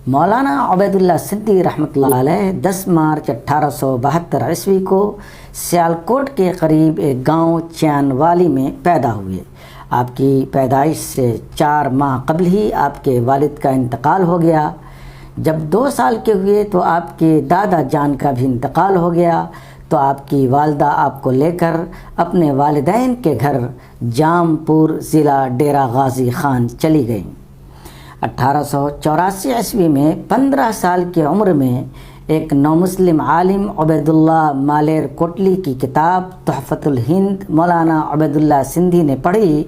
مولانا عبید اللہ سندھی رحمۃ اللہ علیہ 10 مارچ 1872 عیسوی کو سیالکوٹ کے قریب ایک گاؤں چیان والی میں پیدا ہوئے۔ آپ کی پیدائش سے 4 ماہ قبل ہی آپ کے والد کا انتقال ہو گیا۔ جب 2 سال کے ہوئے تو آپ کے دادا جان کا بھی انتقال ہو گیا، تو آپ کی والدہ آپ کو لے کر اپنے والدین کے گھر جام پور ضلع ڈیرہ غازی خان چلی گئیں۔ 1884 عیسوی میں 15 سال کی عمر میں ایک نومسلم عالم عبید اللہ مالیر کوٹلی کی کتاب تحفۃ الہند مولانا عبید اللہ سندھی نے پڑھی۔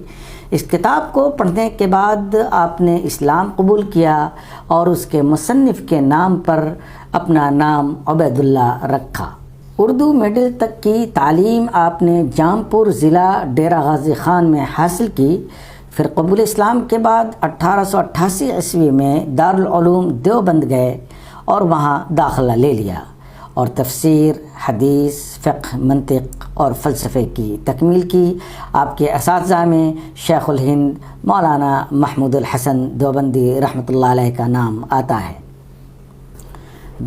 اس کتاب کو پڑھنے کے بعد آپ نے اسلام قبول کیا اور اس کے مصنف کے نام پر اپنا نام عبید اللہ رکھا۔ اردو میڈل تک کی تعلیم آپ نے جام پور ضلع ڈیرہ غازی خان میں حاصل کی۔ پھر قبول اسلام کے بعد 1888 عیسوی میں دارالعلوم دیوبند گئے اور وہاں داخلہ لے لیا اور تفسیر، حدیث، فقہ، منطق اور فلسفے کی تکمیل کی۔ آپ کے اساتذہ میں شیخ الہند مولانا محمود الحسن دیوبندی رحمۃ اللہ علیہ کا نام آتا ہے۔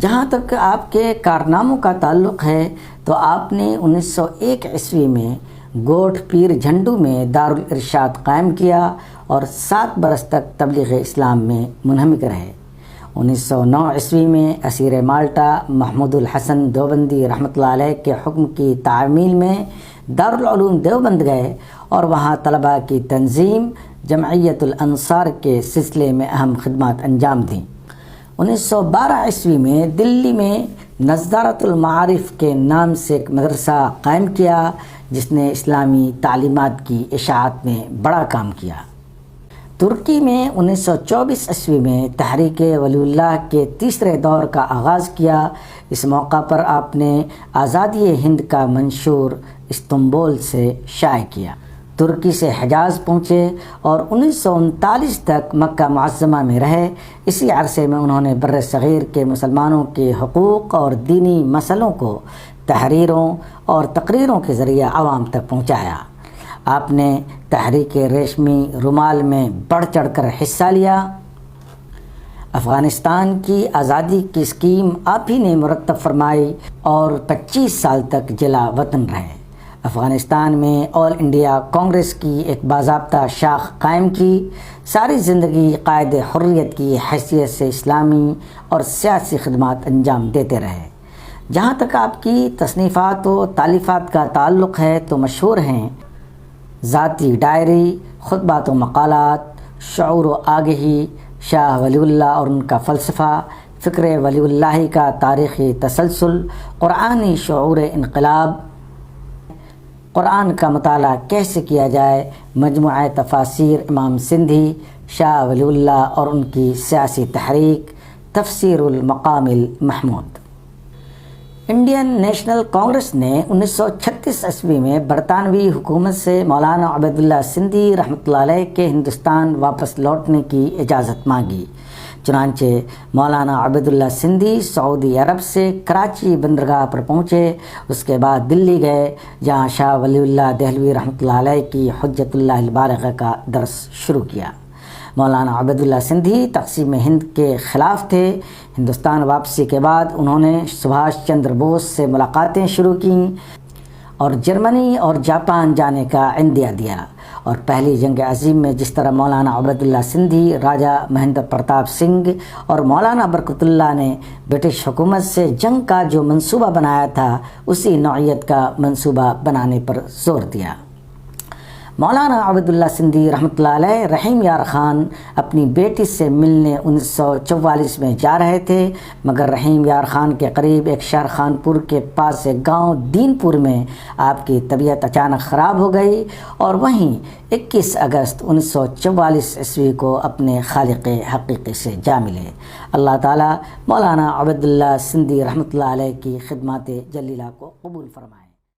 جہاں تک آپ کے کارناموں کا تعلق ہے تو آپ نے 1901 عیسوی میں گوٹھ پیر جھنڈو میں دارالارشاد قائم کیا اور 7 برس تک تبلیغ اسلام میں منہمک رہے۔ 1909 عیسوی میں اسیر مالٹا محمود الحسن دیوبندی رحمۃ اللہ علیہ کے حکم کی تعمیل میں دارالعلوم دیوبند گئے اور وہاں طلباء کی تنظیم جمعیت الانصار کے سلسلے میں اہم خدمات انجام دیں۔ 1912 عیسوی میں دلی میں نظارۃ المعارف کے نام سے ایک مدرسہ قائم کیا جس نے اسلامی تعلیمات کی اشاعت میں بڑا کام کیا۔ ترکی میں 1924 عیسوی میں تحریک ولی اللہ کے 3رے دور کا آغاز کیا۔ اس موقع پر آپ نے آزادی ہند کا منشور استنبول سے شائع کیا۔ ترکی سے حجاز پہنچے اور 1939 تک مکہ معظمہ میں رہے۔ اسی عرصے میں انہوں نے بر صغیر کے مسلمانوں کے حقوق اور دینی مسئلوں کو تحریروں اور تقریروں کے ذریعے عوام تک پہنچایا۔ آپ نے تحریک ریشمی رومال میں بڑھ چڑھ کر حصہ لیا۔ افغانستان کی آزادی کی اسکیم آپ ہی نے مرتب فرمائی اور 25 سال تک جلا وطن رہے۔ افغانستان میں آل انڈیا کانگریس کی ایک باضابطہ شاخ قائم کی۔ ساری زندگی قائد حریت کی حیثیت سے اسلامی اور سیاسی خدمات انجام دیتے رہے۔ جہاں تک آپ کی تصنیفات و تالیفات کا تعلق ہے تو مشہور ہیں ذاتی ڈائری، خطبات و مقالات، شعور و آگہی، شاہ ولی اللہ اور ان کا فلسفہ، فکر ولی اللہ کا تاریخی تسلسل، قرآنی شعور انقلاب، قرآن کا مطالعہ کیسے کیا جائے، مجموعہ تفاسیر امام سندھی، شاہ ولی اللہ اور ان کی سیاسی تحریک، تفسیر المقام المحمود۔ انڈین نیشنل کانگریس نے 1936 عیسوی میں برطانوی حکومت سے مولانا عبید اللہ سندھی رحمۃ اللہ علیہ کے ہندوستان واپس لوٹنے کی اجازت مانگی۔ چنانچہ مولانا عبید اللہ سندھی سعودی عرب سے کراچی بندرگاہ پر پہنچے۔ اس کے بعد دلی گئے جہاں شاہ ولی اللہ دہلوی رحمۃ اللہ علیہ کی حجت اللہ البالغہ کا درس شروع کیا۔ مولانا عبید اللہ سندھی تقسیم ہند کے خلاف تھے۔ ہندوستان واپسی کے بعد انہوں نے سبھاش چندر بوس سے ملاقاتیں شروع کیں اور جرمنی اور جاپان جانے کا عندیہ دیا، اور پہلی جنگ عظیم میں جس طرح مولانا عبید اللہ سندھی، راجہ مہندر پرتاپ سنگھ اور مولانا برکت اللہ نے برٹش حکومت سے جنگ کا جو منصوبہ بنایا تھا اسی نوعیت کا منصوبہ بنانے پر زور دیا۔ مولانا عبید اللہ سندھی رحمۃ اللہ علیہ رحیم یار خان اپنی بیٹی سے ملنے 1944 میں جا رہے تھے، مگر رحیم یار خان کے قریب ایک شہر خانپور کے پاس ایک گاؤں دین پور میں آپ کی طبیعت اچانک خراب ہو گئی اور وہیں 21 اگست 1944 عیسوی کو اپنے خالق حقیقی سے جا ملے۔ اللہ تعالیٰ مولانا عبید اللہ سندھی رحمۃ اللہ علیہ کی خدمات جلیلہ کو قبول فرمائے۔